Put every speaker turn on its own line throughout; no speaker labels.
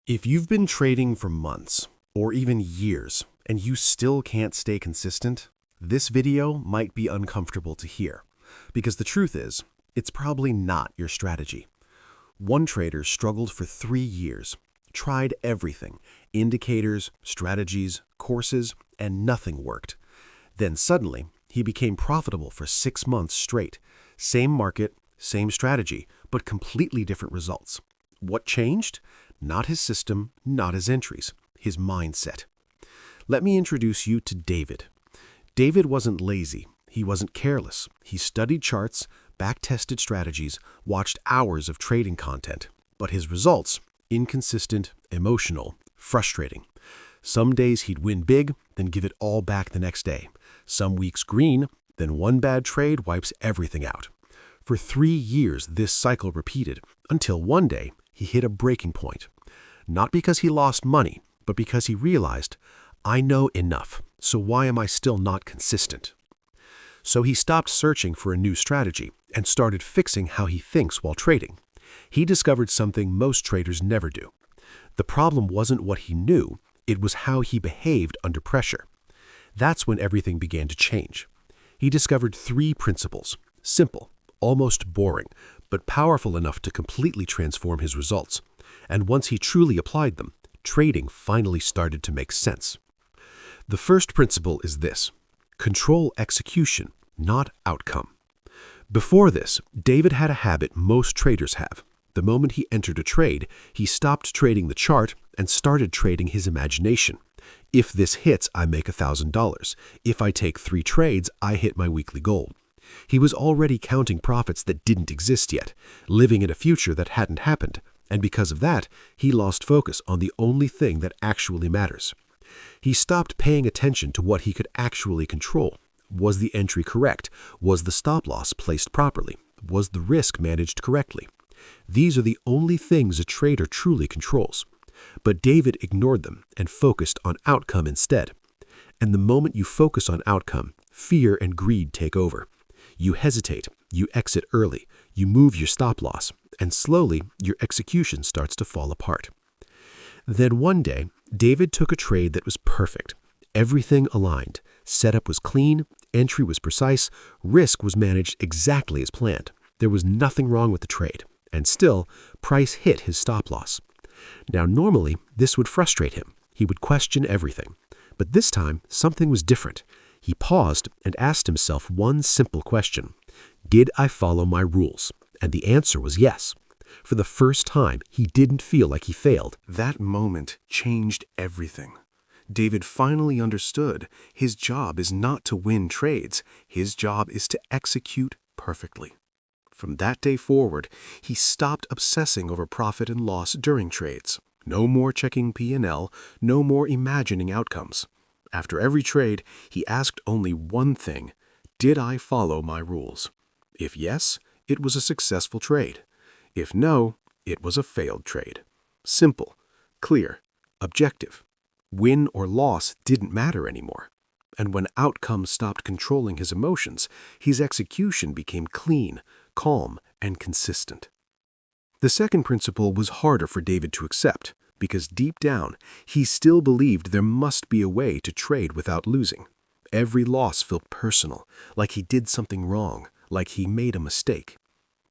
If you've been trading for months or even years and you still can't stay consistent, this video might be uncomfortable to hear because the truth is, it's probably not your strategy. One trader struggled for 3 years, tried everything, indicators, strategies, courses, and nothing worked. Then suddenly, he became profitable for 6 months straight. Same market, same strategy, but completely different results. What changed? Not his system, not his entries, his mindset. Let me introduce you to David. David wasn't lazy. He wasn't careless. He studied charts, back-tested strategies, watched hours of trading content. But his results? Inconsistent, emotional, frustrating. Some days he'd win big, then give it all back the next day. Some weeks green, then one bad trade wipes everything out. For 3 years, this cycle repeated, until one day, he hit a breaking point. Not because he lost money, but because he realized, I know enough, so why am I still not consistent? So he stopped searching for a new strategy and started fixing how he thinks while trading. He discovered something most traders never do. The problem wasn't what he knew, it was how he behaved under pressure. That's when everything began to change. He discovered 3 principles, simple, almost boring, but powerful enough to completely transform his results. And once he truly applied them, trading finally started to make sense. The first principle is this: control execution, not outcome. Before this, David had a habit most traders have. The moment he entered a trade, he stopped trading the chart and started trading his imagination. If this hits, I make $1,000. If I take 3 trades, I hit my weekly goal. He was already counting profits that didn't exist yet, living in a future that hadn't happened, and because of that, he lost focus on the only thing that actually matters. He stopped paying attention to what he could actually control. Was the entry correct? Was the stop loss placed properly? Was the risk managed correctly? These are the only things a trader truly controls. But David ignored them and focused on outcome instead. And the moment you focus on outcome, fear and greed take over. You hesitate, you exit early, you move your stop loss, and slowly your execution starts to fall apart. Then one day, David took a trade that was perfect. Everything aligned. Setup was clean, entry was precise, risk was managed exactly as planned. There was nothing wrong with the trade, and still, price hit his stop loss. Now normally, this would frustrate him. He would question everything. But this time, something was different. He paused and asked himself one simple question: did I follow my rules? And the answer was yes. For the first time, he didn't feel like he failed. That moment changed everything. David finally understood his job is not to win trades. His job is to execute perfectly. From that day forward, he stopped obsessing over profit and loss during trades. No more checking P&L, no more imagining outcomes. After every trade, he asked only one thing: did I follow my rules? If yes, it was a successful trade. If no, it was a failed trade. Simple, clear, objective. Win or loss didn't matter anymore. And when outcomes stopped controlling his emotions, his execution became clean, calm, and consistent. The second principle was harder for David to accept, because deep down, he still believed there must be a way to trade without losing. Every loss felt personal, like he did something wrong, like he made a mistake.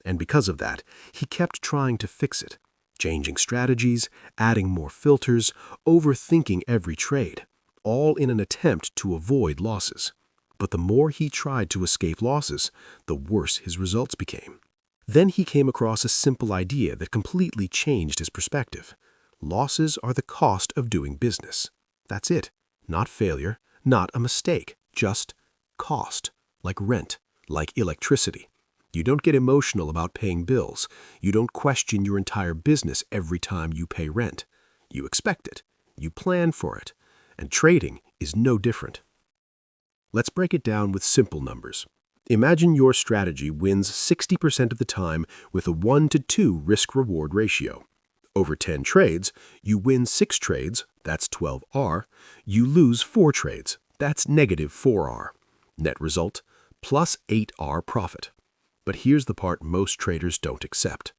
And because of that, he kept trying to fix it, changing strategies, adding more filters, overthinking every trade, all in an attempt to avoid losses. But the more he tried to escape losses, the worse his results became. Then he came across a simple idea that completely changed his perspective. Losses are the cost of doing business. That's it. Not failure, not a mistake, just cost, like rent, like electricity. You don't get emotional about paying bills. You don't question your entire business every time you pay rent. You expect it. You plan for it. And trading is no different. Let's break it down with simple numbers. Imagine your strategy wins 60% of the time with a 1-to-2 risk-reward ratio. Over 10 trades, you win 6 trades, that's 12R. You lose 4 trades, that's negative 4R. Net result, plus 8R profit. But here's the part most traders don't accept.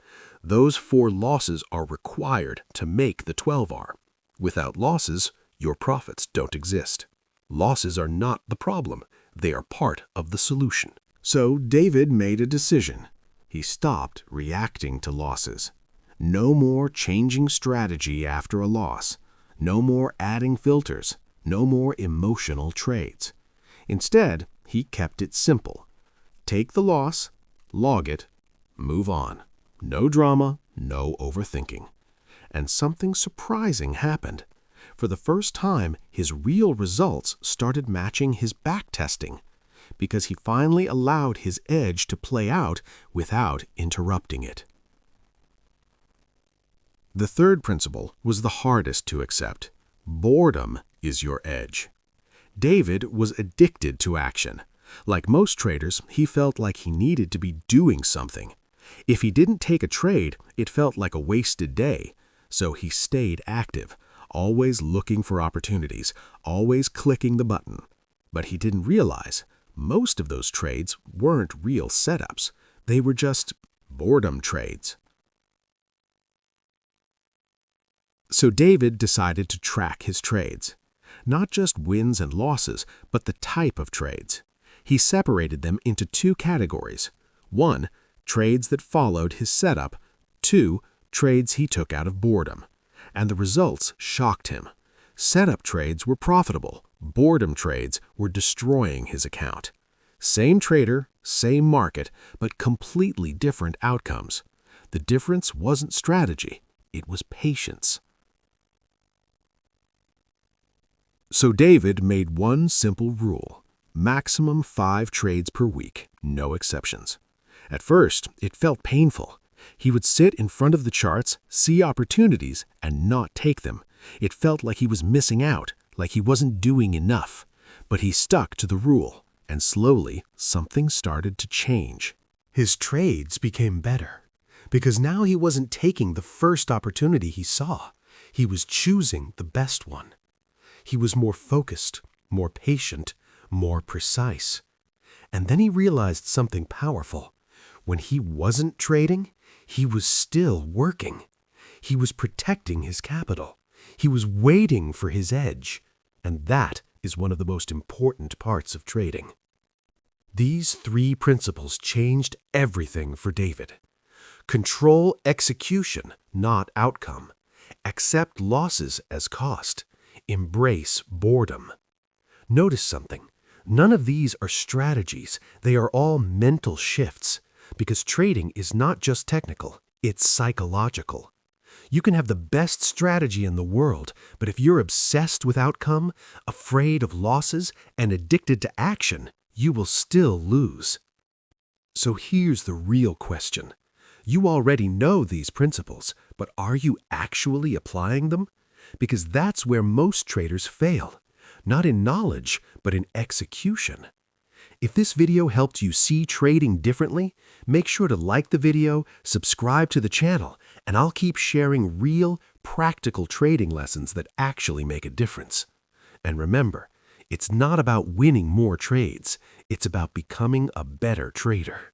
Those 4 losses are required to make the 12R. Without losses, your profits don't exist. Losses are not the problem. They are part of the solution. So David made a decision. He stopped reacting to losses. No more changing strategy after a loss. No more adding filters. No more emotional trades. Instead, he kept it simple. Take the loss, log it, move on. No drama, no overthinking. And something surprising happened. For the first time, his real results started matching his backtesting, because he finally allowed his edge to play out without interrupting it. The third principle was the hardest to accept. Boredom is your edge. David was addicted to action. Like most traders, he felt like he needed to be doing something. If he didn't take a trade, it felt like a wasted day. So he stayed active, always looking for opportunities, always clicking the button. But he didn't realize most of those trades weren't real setups. They were just boredom trades. So David decided to track his trades. Not just wins and losses, but the type of trades. He separated them into 2 categories. 1, trades that followed his setup. 2, trades he took out of boredom. And the results shocked him. Setup trades were profitable. Boredom trades were destroying his account. Same trader, same market, but completely different outcomes. The difference wasn't strategy, it was patience. So David made one simple rule: maximum 5 trades per week, no exceptions. At first, it felt painful. He would sit in front of the charts, see opportunities, and not take them. It felt like he was missing out, like he wasn't doing enough. But he stuck to the rule, and slowly something started to change. His trades became better, because now he wasn't taking the first opportunity he saw. He was choosing the best one. He was more focused, more patient, more precise. And then he realized something powerful. When he wasn't trading, he was still working. He was protecting his capital. He was waiting for his edge. And that is one of the most important parts of trading. These 3 principles changed everything for David. Control execution, not outcome. Accept losses as cost. Embrace boredom. Notice something. None of these are strategies. They are all mental shifts. Because trading is not just technical, it's psychological. You can have the best strategy in the world, but if you're obsessed with outcome, afraid of losses, and addicted to action, you will still lose. So here's the real question. You already know these principles, but are you actually applying them? Because that's where most traders fail. Not in knowledge, but in execution. If this video helped you see trading differently, make sure to like the video, subscribe to the channel, and I'll keep sharing real, practical trading lessons that actually make a difference. And remember, it's not about winning more trades, it's about becoming a better trader.